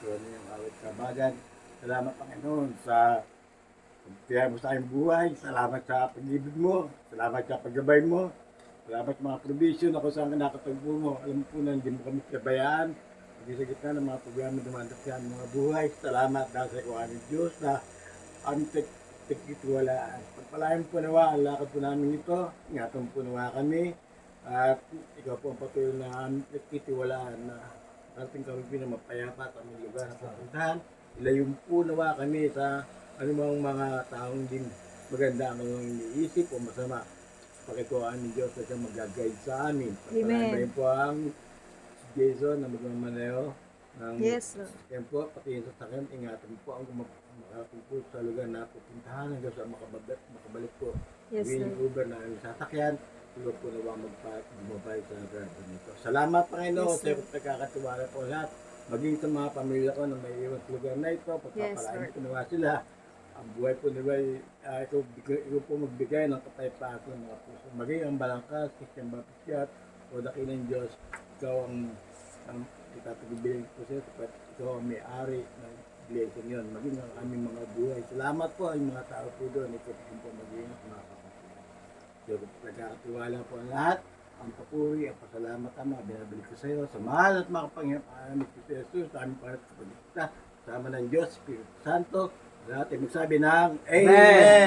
Ito na yung awit kabagan. Salamat Panginoon sa pagtiyay mo sa aking buhay. Salamat sa pag-ibig mo. Salamat sa paggabay mo. Salamat sa mga provision ako sa nakatagpo mo. Alam po na hindi mo kami kabayaan. Hindi sa gitna ng mga programa dumadakyan mga buhay. Salamat dahil sa ikaw aming Diyos na aming tigitiwalaan. Pagpalayan po nawa ang lakad po namin ito. Ingatan po nawa kami. At ikaw po ang patuloy na aming tigitiwalaan na ating kami pinamapayapa at aming lugar na papuntahan. Ilayon po nawa kami sa anumang mga taong din maganda ang mga iniisip o masama. Pakituan ni Diyos na siya mag-guide sa amin. Pagpalain po ang si Jason na magmamaneho ng yan po, pati sa sakyan, ingatan po ang makarating po sa lugar na pupuntahan hanggang sa makabalik po. Winning Uber na ang sasakyan, tulog po nawa magbabay sa driver nito. Salamat Panginoon sa pagkakatiwala po lahat. Maging sa mga pamilya ko na may iwan sa lugar na ito, pagpapalain po nawa sila. Ang buhay po nila ay ikaw po magbigay ng kataypaan ng mga puso. Maging ang balangkas, Christian Baptist o dakilang Diyos, ikaw ang itatagibilin po siya sapat ikaw ang may-ari ng iglesia niyon. Maging ang aming mga buhay. Salamat po ang mga tao po doon. Ikaw po maging mga kapatid. So, nagkakatiwala po ang lahat. Ang papuri, ang pasalamat ang mga binabalik ko sa iyo. Sa mahal at mga kapangyarihan ni Cristo Jesus, sa aming panat sa pagkita, sama ng Diyos, Espiritu Santo, lahat ay magsabi ng Amen!